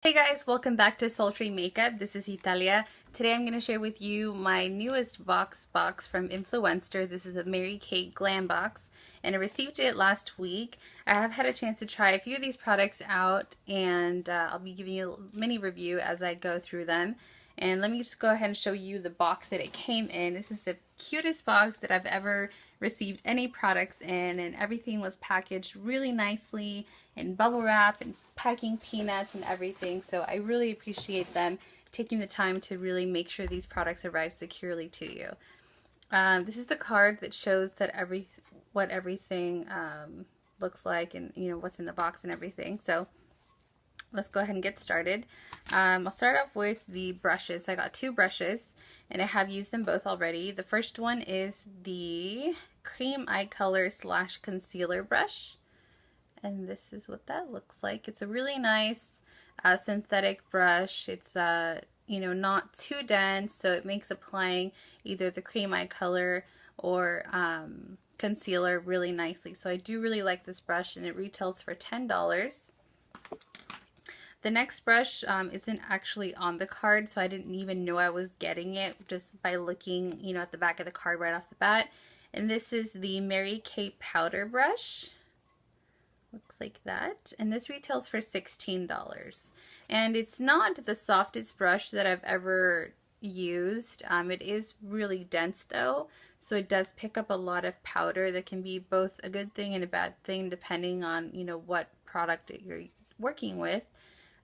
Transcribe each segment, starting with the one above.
Hey guys, welcome back to Sultry Makeup. This is Italia. Today I'm going to share with you my newest Vox box from Influenster. This is the Mary Kay Glam box, and I received it last week. I have had a chance to try a few of these products out, and I'll be giving you a mini review as I go through them. And let me just go ahead and show you the box that it came in. This is the cutest box that I've ever received any products in, and everything was packaged really nicely in bubble wrap and packing peanuts and everything. So I really appreciate them taking the time to really make sure these products arrive securely to you. This is the card that shows that what everything looks like, and what's in the box and everything. So let's go ahead and get started. I'll start off with the brushes. I got two brushes and I have used them both already. The first one is the Cream Eye Color / Concealer brush. And this is what that looks like. It's a really nice synthetic brush. It's not too dense, so it makes applying either the cream eye color or concealer really nicely. So I do really like this brush, and it retails for $10. The next brush isn't actually on the card, so I didn't even know I was getting it just by looking, at the back of the card right off the bat. And this is the Mary Kay powder brush. Looks like that, and this retails for $16. And it's not the softest brush that I've ever used. It is really dense though, so it does pick up a lot of powder that can be both a good thing and a bad thing depending on what product that you're working with.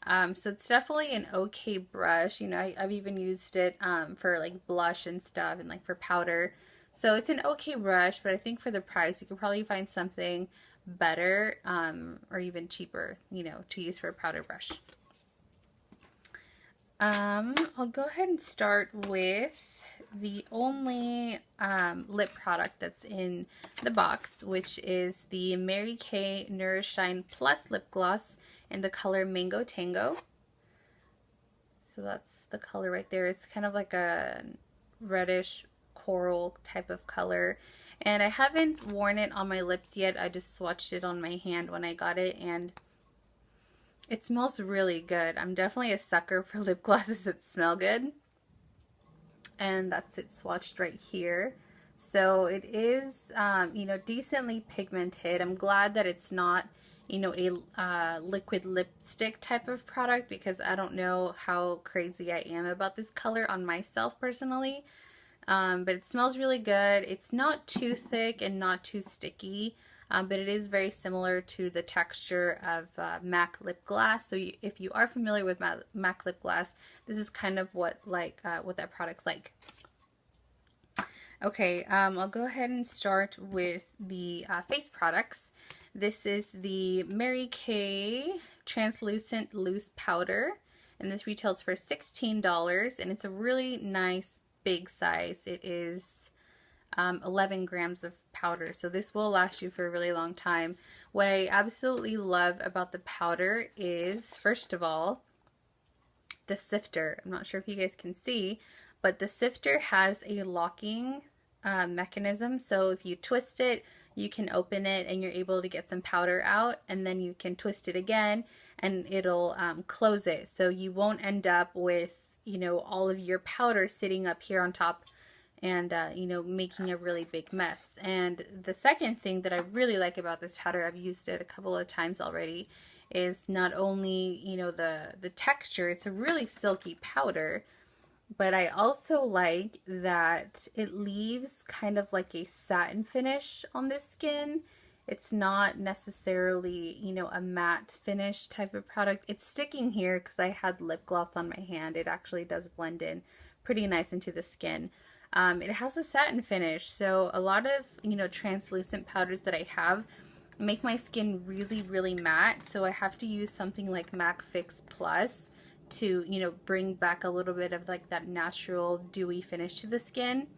So it's definitely an okay brush. I've even used it for like blush and stuff, and like for powder. So it's an okay brush, but I think for the price you could probably find something better or even cheaper, to use for a powder brush. I'll go ahead and start with the only lip product that's in the box, which is the Mary Kay Nourish Shine Plus Lip Gloss in the color Mango Tango. So that's the color right there. It's kind of like a reddish coral type of color. And I haven't worn it on my lips yet. I just swatched it on my hand when I got it, and it smells really good. I'm definitely a sucker for lip glosses that smell good. And that's it swatched right here. So it is, decently pigmented. I'm glad that it's not, a liquid lipstick type of product, because I don't know how crazy I am about this color on myself personally. But it smells really good. It's not too thick and not too sticky, but it is very similar to the texture of MAC lip gloss. So if you are familiar with MAC lip gloss, this is kind of what that product's like. Okay, I'll go ahead and start with the face products. This is the Mary Kay Translucent Loose Powder, and this retails for $16, and it's a really nice big size. It is 11 grams of powder, so this will last you for a really long time. What I absolutely love about the powder is, first of all, the sifter. I'm not sure if you guys can see, but the sifter has a locking mechanism, so if you twist it, you can open it and you're able to get some powder out, and then you can twist it again and it'll close it, so you won't end up with all of your powder sitting up here on top and, making a really big mess. And the second thing that I really like about this powder, I've used it a couple of times already, is not only, the texture, it's a really silky powder, but I also like that it leaves kind of like a satin finish on the skin. It's not necessarily, a matte finish type of product. It's sticking here because I had lip gloss on my hand. It actually does blend in pretty nice into the skin. It has a satin finish, so a lot of, translucent powders that I have make my skin really, really matte. So I have to use something like MAC Fix Plus to, bring back a little bit of like that natural dewy finish to the skin.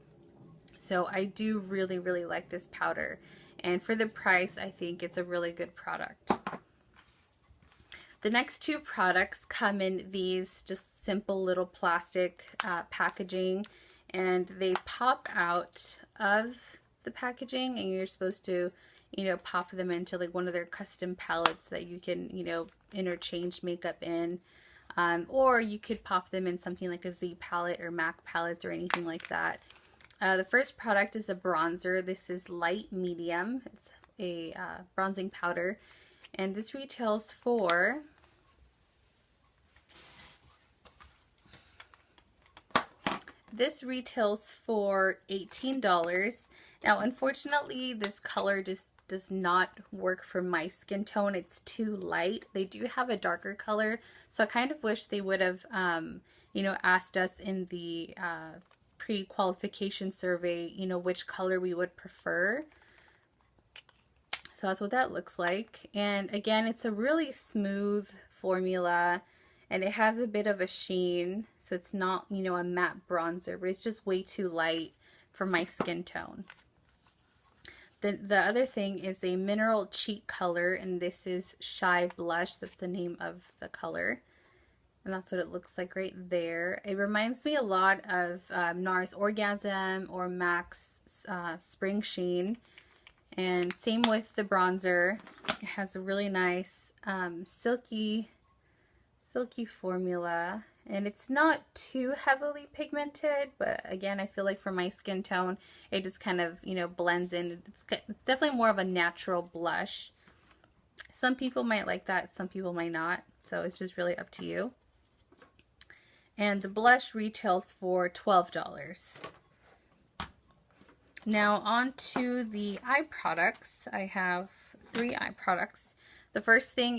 So I do really, really like this powder. And for the price, I think it's a really good product. The next two products come in these just simple little plastic packaging, and they pop out of the packaging, and you're supposed to, pop them into like one of their custom palettes that you can, interchange makeup in. or you could pop them in something like a Z palette or MAC palettes or anything like that. The first product is a bronzer. This is light medium. It's a bronzing powder, and this retails for $18. Now, unfortunately, this color just does not work for my skin tone. It's too light. They do have a darker color, so I kind of wish they would have, you know, asked us in the pre-qualification survey, you know, which color we would prefer. So that's what that looks like. And again, it's a really smooth formula, and it has a bit of a sheen, so it's not, you know, a matte bronzer, but it's just way too light for my skin tone. The other thing is a mineral cheek color, and this is Shy Blush. That's the name of the color, and that's what it looks like right there. It reminds me a lot of NARS Orgasm or MAC's Spring Sheen. And same with the bronzer. It has a really nice silky formula, and it's not too heavily pigmented, but again, I feel like for my skin tone, it just kind of, you know, blends in. It's definitely more of a natural blush. Some people might like that, some people might not, so it's just really up to you. And the blush retails for $12. Now on to the eye products. I have 3 eye products. The first thing